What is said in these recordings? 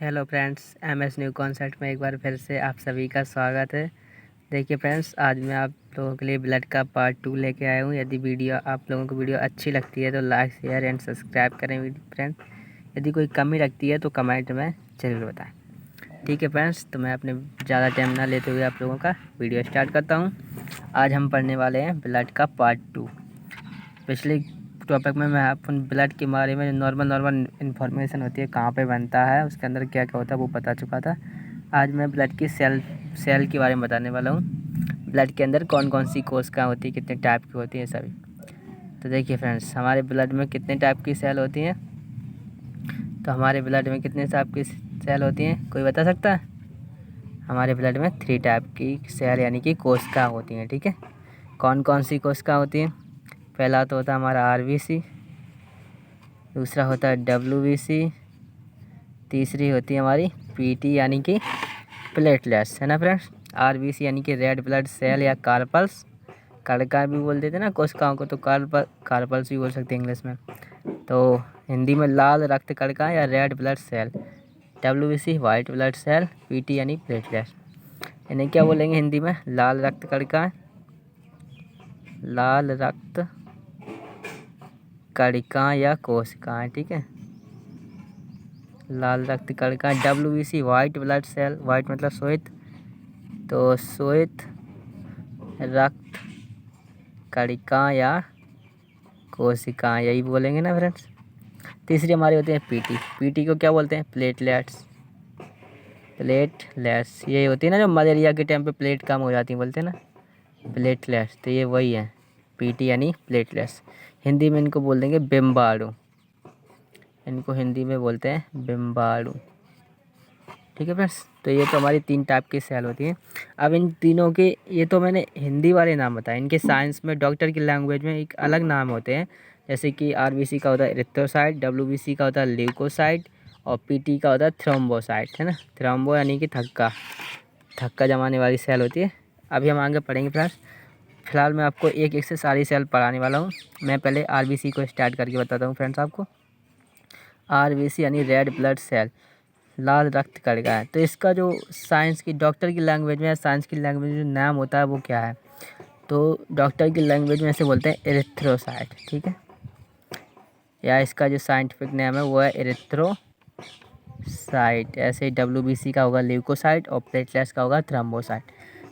Hello friends, MS new concept में एक बार फिर से आप सभी का स्वागत है। देखिए फ्रेंड्स, आज मैं आप लोगों के लिए ब्लड का पार्ट 2 लेके आया हूँ। यदि वीडियो आप लोगों को वीडियो अच्छी लगती है तो लाइक शेयर एंड सब्सक्राइब करें फ्रेंड्स। यदि कोई कमी लगती है तो कमेंट में ज़रूर बताएं। ठीक है फ्रेंड्स, तो मैं अपने ज़्यादा टाइम ना लेते हुए आप लोगों का वीडियो स्टार्ट करता हूँ। आज हम पढ़ने वाले हैं ब्लड का पार्ट 2। पिछले टॉपिक में मैं अपन ब्लड के बारे में नॉर्मल इन्फॉर्मेशन होती है, कहाँ पे बनता है, उसके अंदर क्या क्या होता है वो बता चुका था। आज मैं ब्लड की सेल के बारे में बताने वाला हूँ। ब्लड के अंदर कौन कौन सी कोशिकाएं होती है, कितने टाइप की होती हैं सभी। तो देखिए फ्रेंड्स, हमारे ब्लड में कितने टाइप की सेल होती हैं। तो हमारे ब्लड में कितने टाइप की सेल होती हैं, कोई बता सकता है? हमारे ब्लड में 3 टाइप की सेल यानी कि कोशिका होती हैं। ठीक है, कौन कौन सी कोशिका होती हैं? पहला तो होता है हमारा आरबीसी, दूसरा होता है डब्ल्यूबीसी, तीसरी होती है हमारी पीटी यानी कि प्लेटलेट्स, है ना फ्रेंड्स। आरबीसी यानी कि रेड ब्लड सेल या कार्पल्स, कड़का भी बोल देते ना कोशिकाओं को, तो कार्पल्स भी बोल सकते हैं इंग्लिश में। तो हिंदी में लाल रक्त कणिका या red blood cell. WBC white blood cell, PT यानी प्लेटलेट्स। इन्हें क्या बोलेंगे हिंदी में? लाल रक्त कणिका, लाल रक्त कणिका या कोशिकाएं। ठीक है, लाल रक्त कणिका। WBC white blood cell, white मतलब श्वेत, तो श्वेत रक्त कणिका या कोशिका, यही बोलेंगे ना फ्रेंड्स। तीसरी हमारी होती है पीटी। पीटी को क्या बोलते हैं? प्लेटलेट्स। प्लेटलेट्स ये होती है ना जो मलेरिया के टाइम पे प्लेट कम हो जाती है, बोलते हैं ना प्लेटलेट्स, तो ये वही है पीटी यानी प्लेटलेट्स। हिंदी में इनको बोल देंगे बिम्बाणु, इनको हिंदी में बोलते हैं बिम्बाणु। ठीक है फ्रेंड्स, तो ये तो हमारी 3 टाइप की सेल होती हैं। अब इन तीनों के, ये तो मैंने हिंदी वाले नाम बताए, इनके साइंस में डॉक्टर की लैंग्वेज में एक अलग नाम होते हैं। जैसे कि आरबीसी का होता है एरिथ्रोसाइट, डब्ल्यूबीसी का होता है ल्यूकोसाइट और पीटी का होता है थ्रोम्बोसाइट, है ना। थ्रोम्बो यानी कि थक्का जमाने वाली सेल होती है। अभी हम आगे पढ़ेंगे फ्रेंड्स। फिलहाल मैं आपको एक एक से सारी सेल पढ़ाने वाला हूँ। मैं पहले आरबीसी को स्टार्ट करके बताता हूँ फ्रेंड्स आपको। आरबीसी यानी रेड ब्लड सेल, लाल रक्त कणिका है। तो इसका जो साइंस की, डॉक्टर की लैंग्वेज में या साइंस की लैंग्वेज में जो नाम होता है वो क्या है? तो डॉक्टर की लैंग्वेज में ऐसे बोलते हैं एरिथ्रोसाइट। ठीक है, या इसका जो साइंटिफिक नेम है वो है एरिथ्रोसाइट। ऐसे ही डब्ल्यूबीसी का होगा ल्यूकोसाइट और प्लेटलेट्स का होगा थ्रोम्बोसाइट।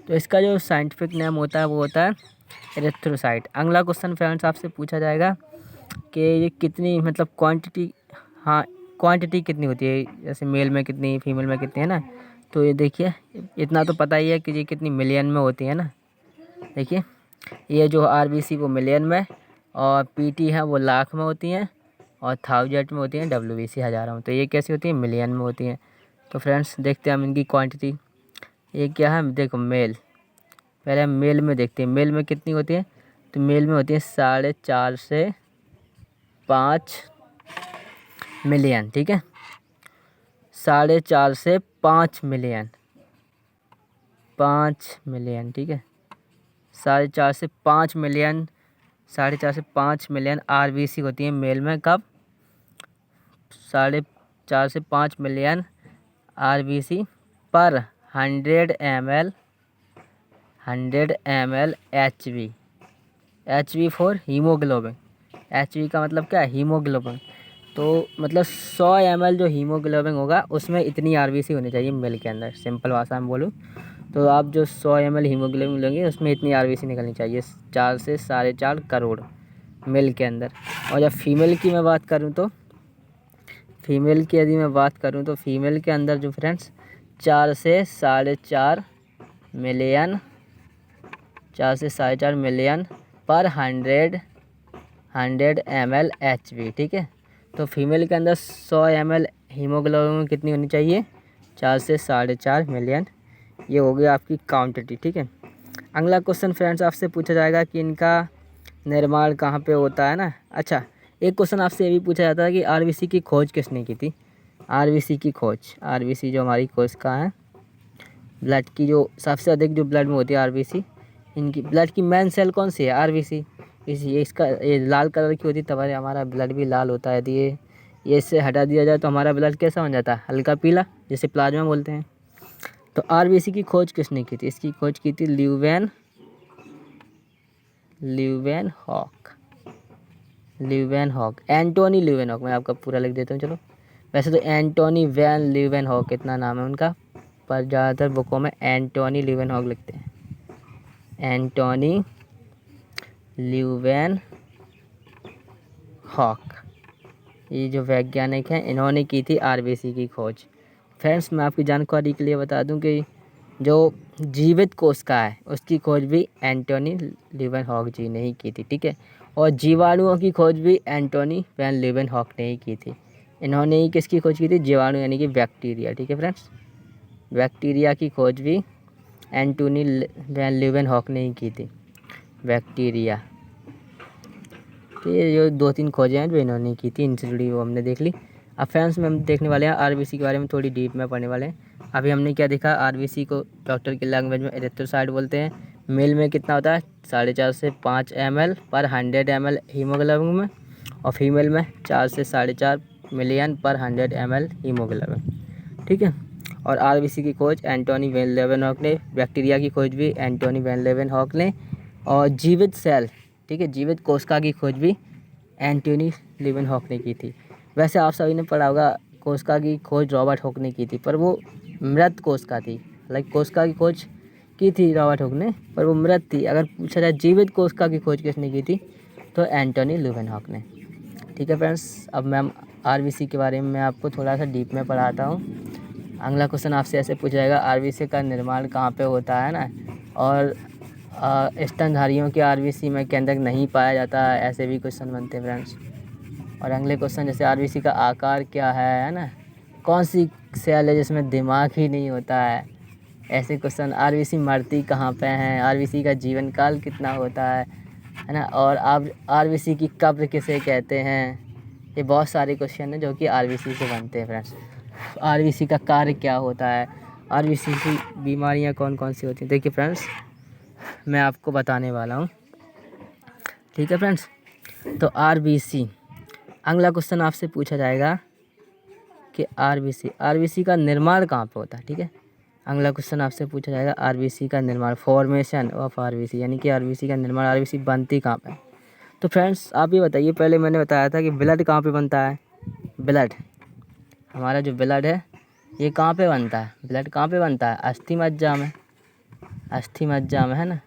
तो इसका जो साइंटिफिक नेम होता है वो होता है एरिथ्रोसाइट। अगला क्वेश्चन फ्रेंड्स आपसे पूछा जाएगा कि ये कितनी, मतलब क्वांटिटी, हाँ क्वांटिटी कितनी होती है, जैसे मेल में कितनी, फीमेल में कितनी, है ना। तो ये देखिए, इतना तो पता ही है कि ये कितनी मिलियन में होती है ना। देखिए, ये जो आरबीसी वो मिलियन में और पीटी है वो लाख में होती हैं और 1000 में होती हैं, डब्ल्यूबीसी हज़ारों में। तो ये कैसी होती है? मिलियन में होती हैं। तो फ्रेंड्स देखते हैं हम इनकी क्वांटिटी। ये क्या है? देखो मेल, पहले हम मेल में देखते हैं मेल में कितनी होती है। तो मेल में होती है 4.5 से 5 मिलियन। ठीक है, 4.5 से 5 मिलियन, 5 मिलियन। ठीक है, 4.5 से 5 मिलियन, 4.5 से 5 मिलियन आरबीसी होती है मेल में। कब? 4.5 से 5 मिलियन आरबीसी पर 100 ml, 100 ml H B for haemoglobin. H B का मतलब क्या है? हीमोग्लोबिन। तो मतलब 100 ml जो हीमोग्लोबिन होगा उसमें इतनी आरबीसी होनी चाहिए मिल के अंदर। सिंपल भाषा में बोलूँ तो आप जो 100 ml हीमोग्लोबिन लेंगे उसमें इतनी आरबीसी निकलनी चाहिए, 4 से 4.5 करोड़ मिल के अंदर। और जब फीमेल की मैं बात करूँ तो फीमेल की यदि मैं बात करूँ तो फीमेल के अंदर जो फ्रेंड्स 4 से 4.5 मिलियन, 4 से 4.5 मिलियन पर 100 ml एच बी। ठीक है, तो फीमेल के अंदर 100 ml हीमोग्लोबिन कितनी होनी चाहिए? 4 से 4.5 मिलियन। ये हो गई आपकी क्वांटिटी। ठीक है, अगला क्वेश्चन फ्रेंड्स आपसे पूछा जाएगा कि इनका निर्माण कहाँ पे होता है ना। अच्छा, एक क्वेश्चन आपसे ये भी पूछा जाता है कि आरबीसी की खोज किसने की थी? आरबीसी की खोज, आरबीसी जो हमारी कोशिका है, ब्लड की जो सबसे अधिक जो ब्लड में होती है आरबीसी, इनकी ब्लड की मेन सेल कौन सी है? आरबीसी। इसका ये लाल कलर की होती है, तब हमारा ब्लड भी लाल होता है। यदि ये ये इससे हटा दिया जाए तो हमारा ब्लड कैसा बन जाता है, हल्का पीला, जिसे प्लाज्मा बोलते हैं। तो आरबीसी की खोज किसने की थी, इसकी खोज की थी ल्यूवेनहॉक, एंटोनी ल्यूवेनहॉक। मैं आपका पूरा लिख देता हूँ चलो। वैसे तो एंटोनी वैन ल्यूवेनहॉक इतना नाम है उनका, पर ज़्यादातर बुकों में एंटोनी ल्यूवेनहॉक लिखते हैं। एंटोनी ल्यूवेनहॉक, ये जो वैज्ञानिक हैं इन्होंने की थी आरबीसी की खोज। फ्रेंड्स, मैं आपकी जानकारी के लिए बता दूं कि जो जीवित कोशिका है उसकी खोज भी एंटोनी ल्यूवेनहॉक जी ने ही की थी, ठीक है। और जीवाणुओं की खोज भी एंटोनी वैन ल्यूवेनहॉक ने ही की थी। इन्होंने ही किसकी खोज की थी, जीवाणु यानी कि बैक्टीरिया, ठीक है फ्रेंड्स। बैक्टीरिया की खोज भी एंटोनी वैन ल्यूवेनहॉक ने ही की थी, बैक्टीरिया। तो ये जो 2-3 खोजें हैं जो इन्होंने की थी, इनसे जुड़ी वो हमने देख ली। अब फ्रेंड्स में हम देखने वाले हैं आरबीसी के बारे में, थोड़ी डीप में पढ़ने वाले हैं। अभी हमने क्या देखा, आरबीसी को डॉक्टर की लैंग्वेज में एरिथ्रोसाइट बोलते हैं। मेल में कितना होता है, 4.5 से 5 ml पर 100 ml हीमोग्लोबिन में, और फीमेल में 4 से 4.5 मिलियन पर 100 ml हीमोग्लोबिन, ठीक है। और आरबीसी की खोज एंटोनी वैन ल्यूवेनहॉक ने, बैक्टीरिया की खोज भी एंटोनी वैन ल्यूवेनहॉक ने, और जीवित सेल, ठीक है, जीवित कोशिका की खोज भी एंटोनी ल्यूवेनहॉक ने की थी। वैसे आप सभी ने पढ़ा होगा कोशिका की खोज रॉबर्ट हॉक ने की थी, पर वो मृत कोशिका थी। लाइक कोशिका की खोज की थी रॉबर्ट हॉक ने, पर वो मृत थी। अगर पूछा जाए जीवित कोशिका की खोज किसने की थी, तो एंटोनी ल्यूवेनहॉक ने, ठीक है फ्रेंड्स। अब मैं आरबीसी के बारे में आपको थोड़ा सा डीप में पढ़ाता हूँ। अगला क्वेश्चन आपसे ऐसे पूछा जाएगा, आरबीसी का निर्माण कहाँ पे होता है ना, और स्तनधारियों के आरबीसी में केंद्रक नहीं पाया जाता, ऐसे भी क्वेश्चन बनते हैं फ्रेंड्स। और अगले क्वेश्चन जैसे आरबीसी का आकार क्या है ना, कौन सी सेल है जिसमें दिमाग ही नहीं होता है, ऐसे क्वेश्चन। आरबीसी मरती कहाँ पे हैं, आरबीसी का जीवन काल कितना होता है ना, और आरबीसी की कब्र किसे कहते हैं। ये बहुत सारे क्वेश्चन हैं जो कि आरबीसी से बनते हैं फ्रेंड्स। आरबीसी का कार्य क्या होता है, आरबीसी की बीमारियां कौन कौन सी होती हैं, देखिए फ्रेंड्स मैं आपको बताने वाला हूँ, ठीक है फ्रेंड्स। तो आरबीसी, अगला क्वेश्चन आपसे पूछा जाएगा कि आरबीसी का निर्माण कहाँ पे होता है, ठीक है। अगला क्वेश्चन आपसे पूछा जाएगा आरबीसी का निर्माण, फॉर्मेशन ऑफ आरबीसी, यानी कि आरबीसी का निर्माण, आरबीसी बनती कहाँ पे है। तो फ्रेंड्स आप ये बताइए, पहले मैंने बताया था कि ब्लड कहाँ पे बनता है। ब्लड, हमारा जो ब्लड है ये कहाँ पे बनता है, ब्लड कहाँ पे बनता है, अस्थि मज्जा में, अस्थि मज्जा में है ना,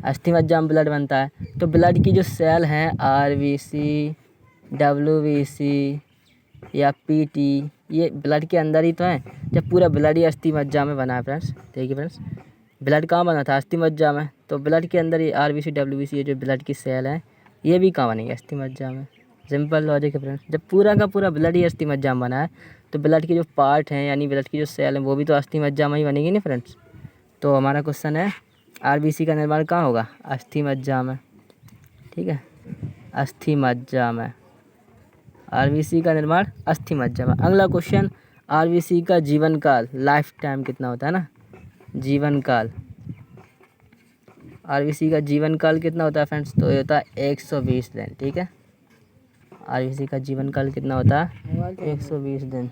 अस्थि मज्जा में ब्लड बनता है। तो ब्लड की जो सेल हैं आरबीसी, डब्ल्यूबीसी या पीटी, ये ब्लड के अंदर ही तो हैं। जब पूरा ब्लड ही अस्थि मज्जा में बना है फ्रेंड्स, देखिए फ्रेंड्स ब्लड कहाँ बना था, अस्थि मज्जा में। तो ब्लड के अंदर ये आरबीसी डब्ल्यूबीसी ये जो ब्लड की सेल हैं ये भी कहाँ बनेंगे, अस्थि मज्जा में। सिंपल लॉजिक है फ्रेंड्स, जब पूरा का पूरा ब्लड ही अस्थि मज्जा में बना है तो ब्लड के जो पार्ट हैं यानी ब्लड की जो सेल हैं वो भी तो अस्थि मज्जा में ही बनेगी ना फ्रेंड्स। तो हमारा क्वेश्चन है आरबीसी का निर्माण कहाँ होगा, अस्थि मज्जा में, ठीक है, अस्थि मज्जा में, आरबीसी का निर्माण अस्थि मज्जा में। अगला क्वेश्चन, आरबीसी का जीवन काल, लाइफ टाइम कितना होता है ना, जीवन काल, आरबीसी का जीवन काल कितना होता है फ्रेंड्स, तो ये होता है 120 दिन, ठीक है। आरबीसी का जीवन काल कितना होता है, 120 दिन।